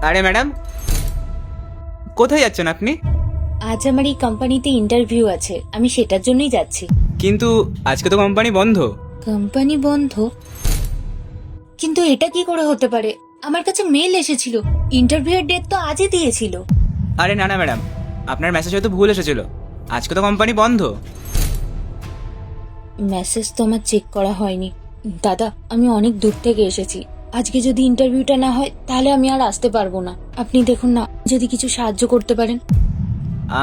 আরে ম্যাডাম, কোথায় যাচ্ছেন আপনি? আজ আমার এই কোম্পানিতে ইন্টারভিউ আছে, আমি সেটার জন্যই যাচ্ছি। কিন্তু আজকে তো কোম্পানি বন্ধ। কোম্পানি বন্ধ? কিন্তু এটা কি করে হতে পারে? আমার কাছে মেল এসেছিল, ইন্টারভিউয়ের ডেট তো আজই দিয়েছিল। আরে না না ম্যাডাম, আপনার মেসেজ হয়তো ভুল এসেছিল। আজকে তো কোম্পানি বন্ধ। মেসেজ তো আমার চেক করা হয়নি। দাদা, আমি অনেক দূর থেকে এসেছি, আজকে যদি ইন্টারভিউটা না হয় তাহলে আমি আর আসতে পারবো না। আপনি দেখুন না, যদি কিছু সাহায্য করতে পারেন।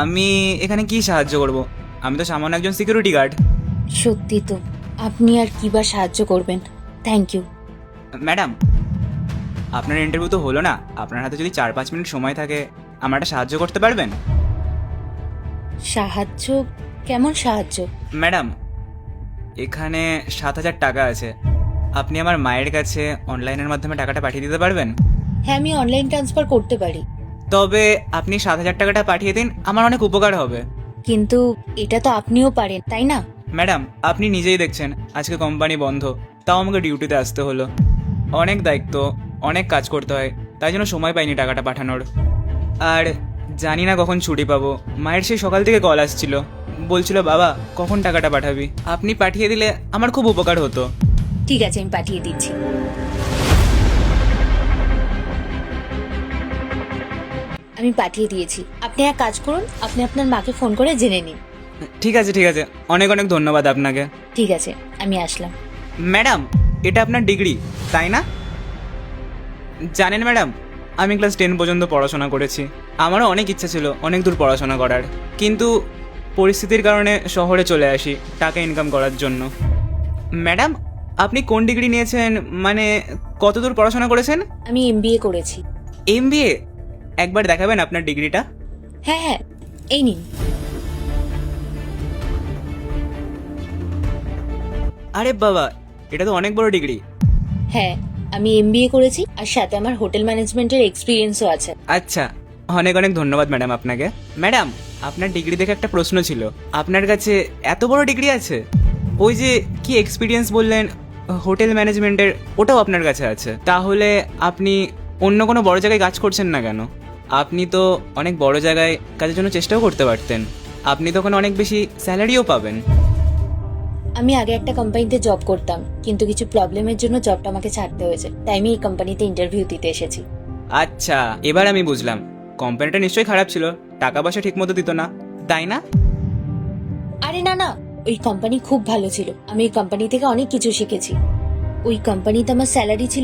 আমি এখানে কি সাহায্য করব? আমি তো সামান্য একজন সিকিউরিটি গার্ড। সত্যি তো, আপনি আর কি বা সাহায্য করবেন? Thank you. ম্যাডাম, আপনার ইন্টারভিউ তো হলো না, আপনার হাতে যদি 4-5 মিনিট সময় থাকে আমার একটা সাহায্য করতে পারবেন? সাহায্য? কেমন সাহায্য? ম্যাডাম, এখানে 7,000 টাকা আছে। আপনি আমার মায়ের কাছে অনলাইনের মাধ্যমে টাকাটা পাঠিয়ে দিতে পারবেন? হ্যাঁ, আমি অনলাইন ট্রান্সফার করতে পারি। তবে আপনি 7,000 টাকাটা পাঠিয়ে দিন, আমার অনেক উপকার হবে। কিন্তু এটা তো আপনিও পারেন, তাই না? ম্যাডাম, আপনি নিজেই দেখছেন আজকে কোম্পানি বন্ধ, তাও আমাকে ডিউটিতে আসতে হলো। অনেক দায়িত্ব, অনেক কাজ করতে হয়, তাই জন্য সময় পাইনি টাকাটা পাঠানোর। আর জানি না কখন ছুটি পাবো। মায়ের সেই সকাল থেকে কল আসছিল, বলছিল বাবা কখন টাকাটা পাঠাবি। আপনি পাঠিয়ে দিলে আমার খুব উপকার হতো। ঠিক আছে, আমি পাঠিয়ে দিচ্ছি। আমি পাঠিয়ে দিয়েছি। আপনি এক কাজ করুন, আপনি আপনার মাকে ফোন করে জেনে নিন। ঠিক আছে ঠিক আছে, অনেক অনেক ধন্যবাদ আপনাকে। ঠিক আছে, আমি আসলাম। ম্যাডাম, এটা আপনার ডিগ্রি তাই না? জানেন ম্যাডাম, আমি ক্লাস 10 পর্যন্ত পড়াশোনা করেছি। আমারও অনেক ইচ্ছা ছিল অনেক দূর পড়াশোনা করার, কিন্তু পরিস্থিতির কারণে শহরে চলে আসি টাকা ইনকাম করার জন্য। ম্যাডাম, আপনি কোন ডিগ্রি নিয়েছেন, মানে কত দূর পড়াশোনা করেছেন? আমি এমবিএ করেছি। এমবিএ? একবার দেখাবেন আপনার ডিগ্রিটা? হ্যাঁ হ্যাঁ, এই নিন। আরে বাবা, এটা তো অনেক বড় ডিগ্রি। হ্যাঁ, আমি এমবিএ করেছি আর সাথে আমার হোটেল ম্যানেজমেন্টের এক্সপিরিয়েন্সও আছে। আচ্ছা, অনেক অনেক ধন্যবাদ ম্যাডাম আপনাকে। ম্যাডাম, আপনার ডিগ্রি দেখে একটা প্রশ্ন ছিল, আপনার কাছে এত বড় ডিগ্রি আছে? ওই যে কি এক্সপিরিয়েন্স বললেন হোটেল ম্যানেজমেন্টের, ওটাও আপনার কাছে আছে? তাহলে আপনি অন্য কোনো বড় জায়গায় কাজ করছেন না কেন? আপনি তো অনেক বড় জায়গায় কাজের জন্য চেষ্টাও করতে পারতেন, আপনি তখন অনেক বেশি স্যালারিও পাবেন। আমি আগে একটা কোম্পানিতে জব করতাম, কিন্তু কিছু প্রবলেমের জন্য জবটা আমাকে ছাড়তে হয়েছে, তাই আমি এই কোম্পানিতে ইন্টারভিউ দিতে এসেছি। আচ্ছা, এবার আমি বুঝলাম, কোম্পানিটা নিশ্চয়ই খারাপ ছিল, টাকা পয়সা ঠিক মতো দিত না, তাই না? আরে না না, ওই কোম্পানি খুব ভালো ছিল, আমি ওই কোম্পানি থেকে অনেক কিছু শিখেছি। ওই কোম্পানিতে আমার স্যালারি ছিল